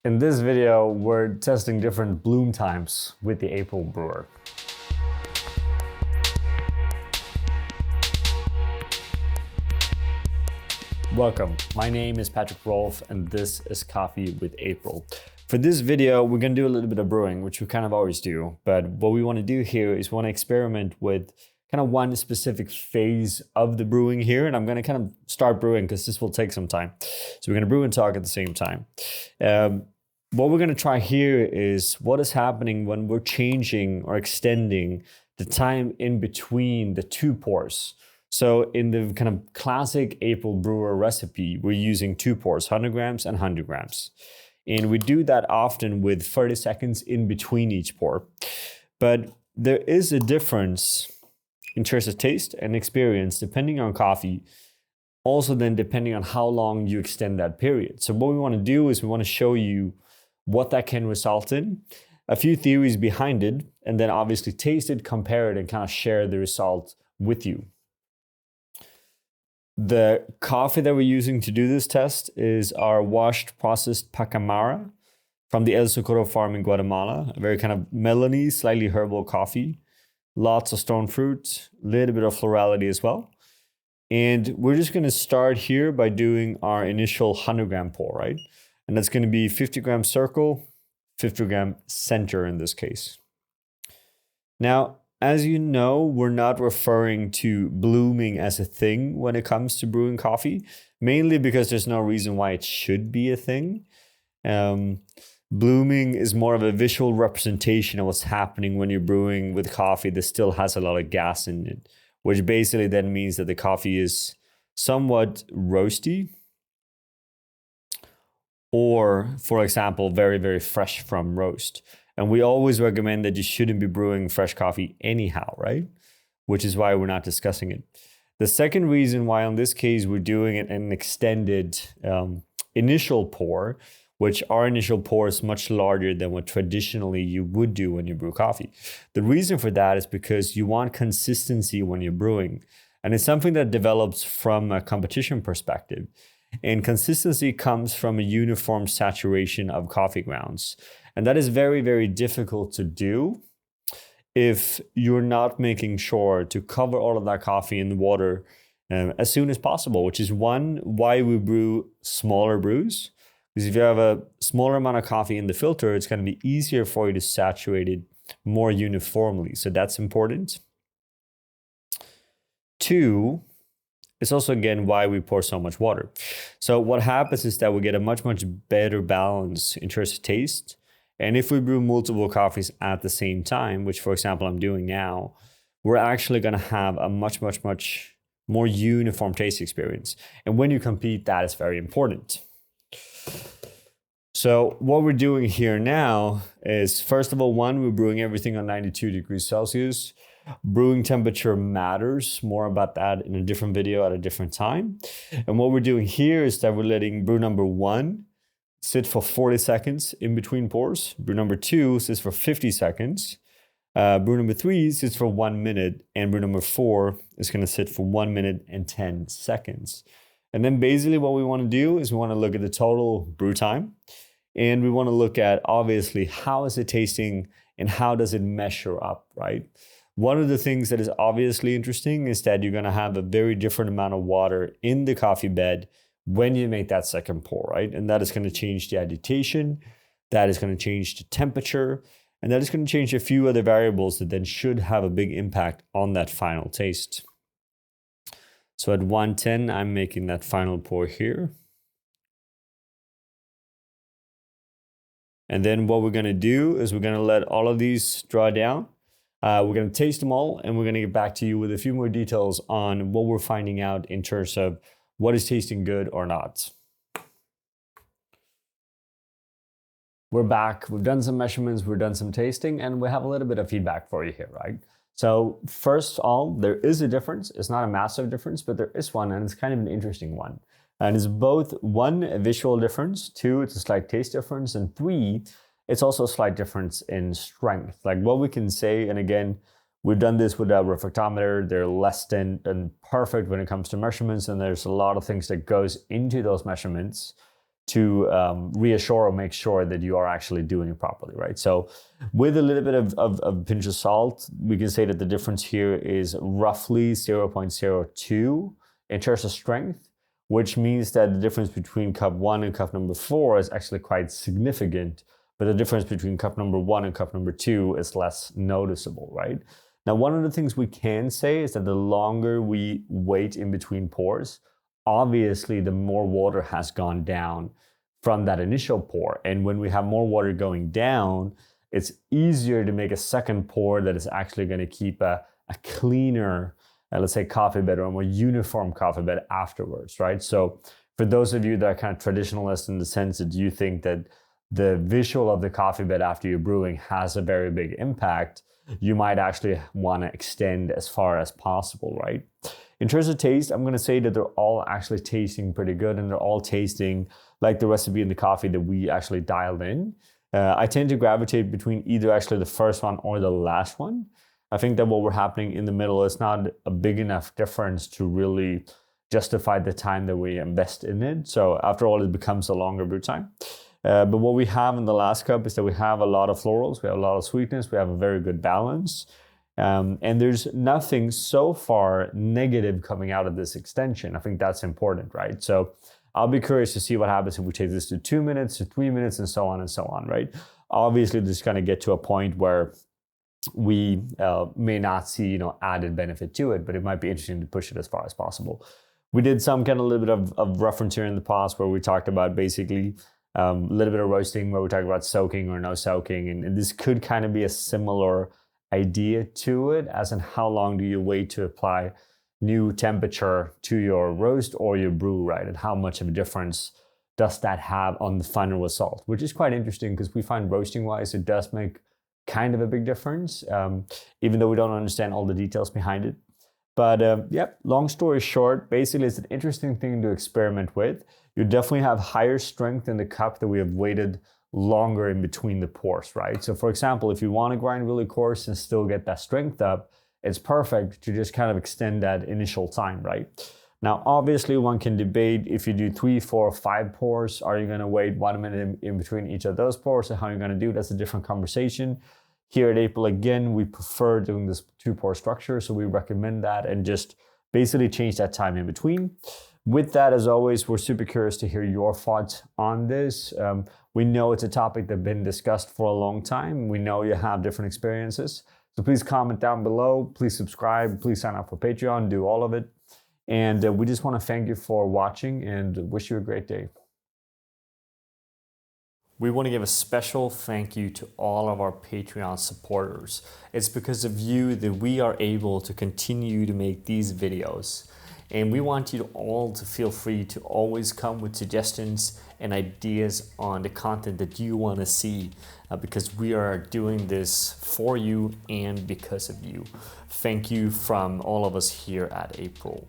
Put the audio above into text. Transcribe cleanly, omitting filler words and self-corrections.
In this video, we're testing different bloom times with the April brewer. Welcome, my name is Patrick Rolfe and this is Coffee with April. For this video, we're gonna do a little bit of brewing, which we kind of always do, but what we wanna do here is we wanna experiment with kind of one specific phase of the brewing here, and I'm gonna kind of start brewing because this will take some time. So we're gonna brew and talk at the same time. What we're gonna try here is what is happening when we're changing or extending the time in between the two pours. So in the kind of classic April brewer recipe, we're using two pours, 100 grams and 100 grams. And we do that often with 30 seconds in between each pour. But there is a difference in terms of taste and experience depending on coffee, also then depending on how long you extend that period. So what we want to do is we want to show you what that can result in, a few theories behind it, and then obviously taste it, compare it, and kind of share the result with you. The coffee that we're using to do this test is our washed processed Pacamara from the El Socorro farm in Guatemala, a very kind of melony, slightly herbal coffee, lots of stone fruit, a little bit of florality as well. And we're just going to start here by doing our initial 100 gram pour, right? And that's going to be 50 gram circle, 50 gram center in this case. Now, as you know, we're not referring to blooming as a thing when it comes to brewing coffee, mainly because there's no reason why it should be a thing. Blooming is more of a visual representation of what's happening when you're brewing with coffee that still has a lot of gas in it, which basically then means that the coffee is somewhat roasty, or, for example, very, very fresh from roast. And we always recommend that you shouldn't be brewing fresh coffee anyhow, right? Which is why we're not discussing it. The second reason why in this case we're doing an extended initial pour, which our initial pour is much larger than what traditionally you would do when you brew coffee. The reason for that is because you want consistency when you're brewing. And it's something that develops from a competition perspective. And consistency comes from a uniform saturation of coffee grounds. And that is very, very difficult to do if you're not making sure to cover all of that coffee in water as soon as possible, which is why we brew smaller brews. Because if you have a smaller amount of coffee in the filter, it's going to be easier for you to saturate it more uniformly. So that's important. Two, it's also, again, why we pour so much water. So what happens is that we get a much, much better balance in terms of taste. And if we brew multiple coffees at the same time, which, for example, I'm doing now, we're actually going to have a much, much, much more uniform taste experience. And when you compete, that is very important. So what we're doing here now is, first of all, we're brewing everything on 92 degrees Celsius. Brewing temperature matters, more about that in a different video at a different time. And what we're doing here is that we're letting brew number 1 sit for 40 seconds in between pours. Brew number 2 sits for 50 seconds. Brew number 3 sits for 1 minute. And brew number 4 is going to sit for 1 minute and 10 seconds. And then basically what we want to do is we want to look at the total brew time. And we want to look at, obviously, how is it tasting and how does it measure up, right? One of the things that is obviously interesting is that you're going to have a very different amount of water in the coffee bed when you make that second pour, right? And that is going to change the agitation, that is going to change the temperature, and that is going to change a few other variables that then should have a big impact on that final taste. So at 110, I'm making that final pour here. And then what we're going to do is we're going to let all of these draw down. We're going to taste them all, and we're going to get back to you with a few more details on what we're finding out in terms of what is tasting good or not. We're back. We've done some measurements, we've done some tasting, and we have a little bit of feedback for you here, right? So first of all, there is a difference. It's not a massive difference, but there is one, and it's kind of an interesting one. And it's both, 1, a visual difference, 2, it's a slight taste difference, and 3, it's also a slight difference in strength. Like what we can say, and again, we've done this with our refractometer, they're less than perfect when it comes to measurements, and there's a lot of things that goes into those measurements. reassure or make sure that you are actually doing it properly, right? So with a little bit of pinch of salt, we can say that the difference here is roughly 0.02 in terms of strength, which means that the difference between cup 1 and cup number 4 is actually quite significant, but the difference between cup number 1 and cup number 2 is less noticeable, right? Now, one of the things we can say is that the longer we wait in between pours, obviously the more water has gone down from that initial pour. And when we have more water going down, it's easier to make a second pour that is actually going to keep a cleaner, let's say, coffee bed or a more uniform coffee bed afterwards, right? So for those of you that are kind of traditionalists in the sense that you think that the visual of the coffee bed after you're brewing has a very big impact, you might actually want to extend as far as possible, right? In terms of taste, I'm going to say that they're all actually tasting pretty good, and they're all tasting like the recipe in the coffee that we actually dialed in. I tend to gravitate between either actually the first one or the last one. I think that what we're happening in the middle is not a big enough difference to really justify the time that we invest in it. So after all, it becomes a longer brew time. But what we have in the last cup is that we have a lot of florals, we have a lot of sweetness, we have a very good balance. And there's nothing so far negative coming out of this extension. I think that's important, right? So I'll be curious to see what happens if we take this to 2 minutes, to 3 minutes, and so on, right? Obviously, this is going to get to a point where we may not see, added benefit to it, but it might be interesting to push it as far as possible. We did some kind of little bit of reference here in the past where we talked about basically a little bit of roasting, where we talk about soaking or no soaking, and this could kind of be a similar idea to it, as in how long do you wait to apply new temperature to your roast or your brew, right? And how much of a difference does that have on the final result, which is quite interesting because we find roasting wise, it does make kind of a big difference, even though we don't understand all the details behind it. But long story short, basically it's an interesting thing to experiment with. You definitely have higher strength in the cup that we have waited longer in between the pours, right? So for example, if you want to grind really coarse and still get that strength up, it's perfect to just kind of extend that initial time, right? Now, obviously one can debate if you do 3, 4, 5 pours, are you going to wait 1 minute in between each of those pours, and how you're going to do that's a different conversation. Here at April, again, we prefer doing this 2-pour structure, so we recommend that and just basically change that time in between. With that, as always, we're super curious to hear your thoughts on this. We know it's a topic that's been discussed for a long time. We know you have different experiences. So please comment down below. Please subscribe. Please sign up for Patreon. Do all of it. And we just want to thank you for watching and wish you a great day. We want to give a special thank you to all of our Patreon supporters. It's because of you that we are able to continue to make these videos. And we want you all to feel free to always come with suggestions and ideas on the content that you want to see, because we are doing this for you and because of you. Thank you from all of us here at April.